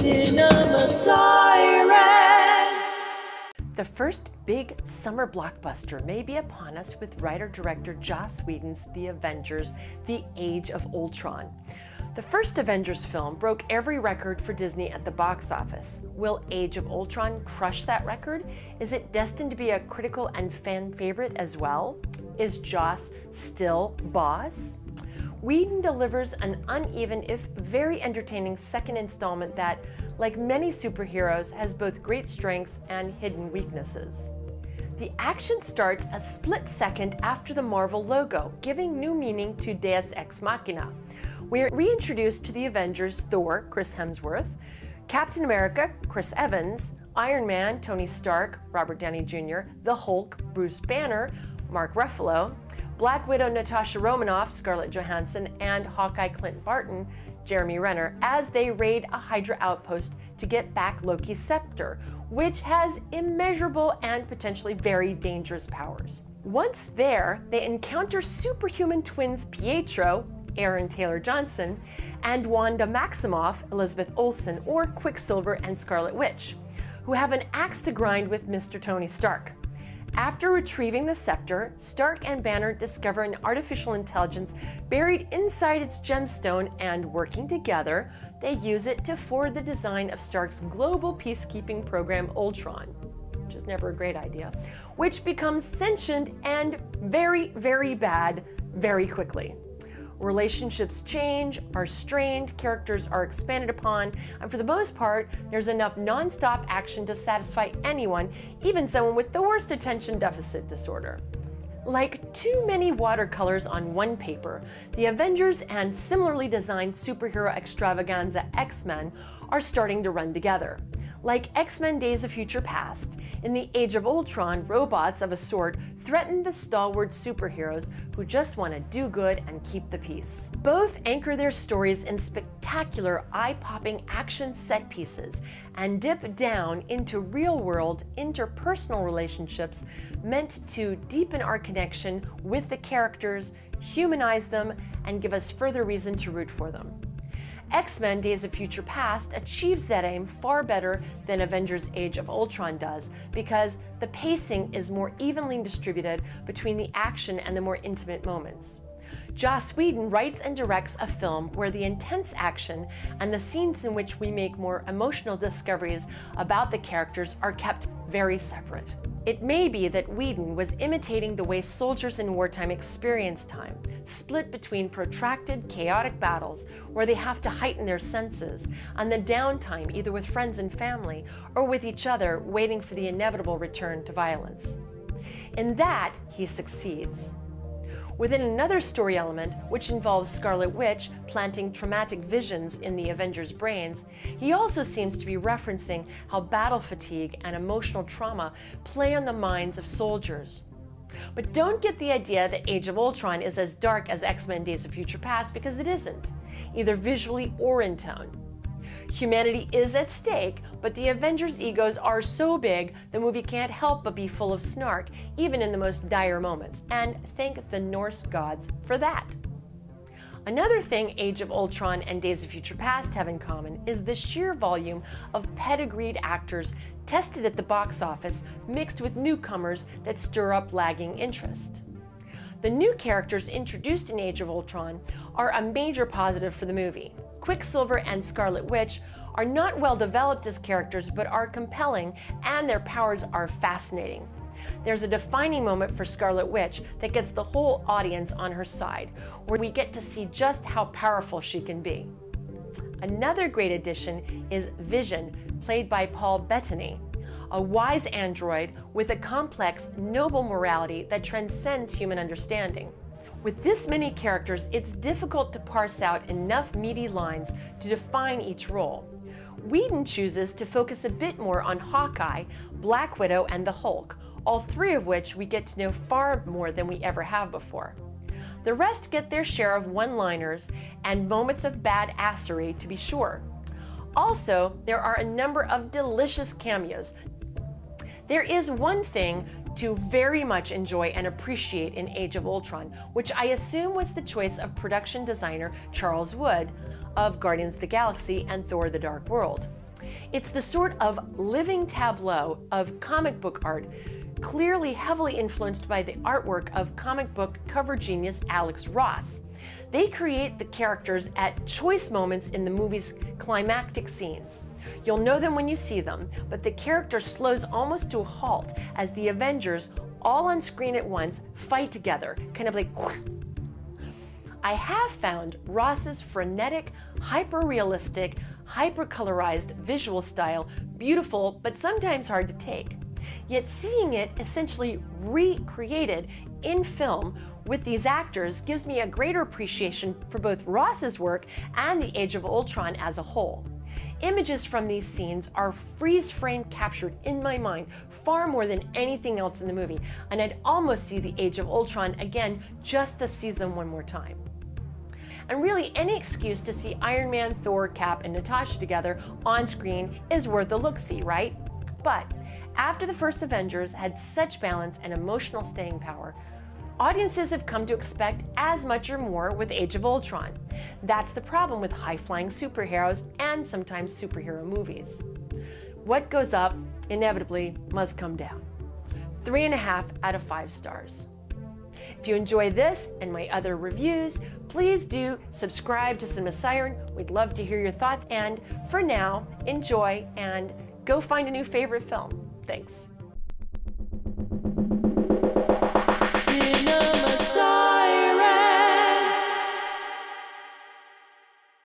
Cinema Siren! The first big summer blockbuster may be upon us with writer-director Joss Whedon's The Avengers, The Age of Ultron. The first Avengers film broke every record for Disney at the box office. Will Age of Ultron crush that record? Is it destined to be a critical and fan favorite as well? Is Joss still boss? Whedon delivers an uneven, if very entertaining, second installment that, like many superheroes, has both great strengths and hidden weaknesses. The action starts a split second after the Marvel logo, giving new meaning to Deus Ex Machina. We're reintroduced to the Avengers: Thor, Chris Hemsworth; Captain America, Chris Evans; Iron Man, Tony Stark, Robert Downey Jr.; the Hulk, Bruce Banner, Mark Ruffalo; Black Widow, Natasha Romanoff, Scarlett Johansson; and Hawkeye, Clint, Barton, Jeremy Renner, as they raid a Hydra outpost to get back Loki's scepter, which has immeasurable and potentially very dangerous powers. Once there, they encounter superhuman twins Pietro, Aaron Taylor Johnson, and Wanda Maximoff, Elizabeth Olsen, or Quicksilver and Scarlet Witch, who have an axe to grind with Mr. Tony Stark. After retrieving the scepter, Stark and Banner discover an artificial intelligence buried inside its gemstone, and working together, they use it to forward the design of Stark's global peacekeeping program Ultron, which is never a great idea, which becomes sentient and very, very bad very quickly. Relationships change, are strained, characters are expanded upon, and for the most part, there's enough non-stop action to satisfy anyone, even someone with the worst attention deficit disorder. Like too many watercolors on one paper, the Avengers and similarly designed superhero extravaganza X-Men are starting to run together. Like X-Men Days of Future Past, in the Age of Ultron, robots of a sort threaten the stalwart superheroes who just want to do good and keep the peace. Both anchor their stories in spectacular, eye-popping action set pieces and dip down into real-world, interpersonal relationships meant to deepen our connection with the characters, humanize them, and give us further reason to root for them. X-Men Days of Future Past achieves that aim far better than Avengers Age of Ultron does, because the pacing is more evenly distributed between the action and the more intimate moments. Joss Whedon writes and directs a film where the intense action and the scenes in which we make more emotional discoveries about the characters are kept very separate. It may be that Whedon was imitating the way soldiers in wartime experience time, split between protracted, chaotic battles where they have to heighten their senses, and the downtime either with friends and family or with each other waiting for the inevitable return to violence. In that, he succeeds. Within another story element, which involves Scarlet Witch planting traumatic visions in the Avengers' brains, he also seems to be referencing how battle fatigue and emotional trauma play on the minds of soldiers. But don't get the idea that Age of Ultron is as dark as X-Men Days of Future Past, because it isn't, either visually or in tone. Humanity is at stake, but the Avengers' egos are so big, the movie can't help but be full of snark, even in the most dire moments, and thank the Norse gods for that. Another thing Age of Ultron and Days of Future Past have in common is the sheer volume of pedigreed actors tested at the box office, mixed with newcomers that stir up lagging interest. The new characters introduced in Age of Ultron are a major positive for the movie. Quicksilver and Scarlet Witch are not well developed as characters, but are compelling, and their powers are fascinating. There's a defining moment for Scarlet Witch that gets the whole audience on her side, where we get to see just how powerful she can be. Another great addition is Vision, played by Paul Bettany, a wise android with a complex, noble morality that transcends human understanding. With this many characters, it's difficult to parse out enough meaty lines to define each role. Whedon chooses to focus a bit more on Hawkeye, Black Widow, and the Hulk, all three of which we get to know far more than we ever have before. The rest get their share of one-liners and moments of badassery, to be sure. Also, there are a number of delicious cameos. There is one thing to very much enjoy and appreciate in Age of Ultron, which I assume was the choice of production designer Charles Wood of Guardians of the Galaxy and Thor: The Dark World. It's the sort of living tableau of comic book art, clearly heavily influenced by the artwork of comic book cover genius Alex Ross. They create the characters at choice moments in the movie's climactic scenes. You'll know them when you see them, but the character slows almost to a halt as the Avengers, all on screen at once, fight together, kind of like. I have found Ross's frenetic, hyper-realistic, hyper-colorized visual style beautiful, but sometimes hard to take. Yet seeing it essentially recreated in film with these actors gives me a greater appreciation for both Ross's work and the Age of Ultron as a whole. Images from these scenes are freeze-frame captured in my mind far more than anything else in the movie, and I'd almost see the Age of Ultron again just to see them one more time. And really, any excuse to see Iron Man, Thor, Cap, and Natasha together on screen is worth a look-see, right? But after the first Avengers had such balance and emotional staying power, audiences have come to expect as much or more with Age of Ultron. That's the problem with high-flying superheroes and sometimes superhero movies. What goes up inevitably must come down. 3.5 out of 5 stars. If you enjoy this and my other reviews, please do subscribe to Cinema Siren. We'd love to hear your thoughts. And for now, enjoy and go find a new favorite film. Thanks.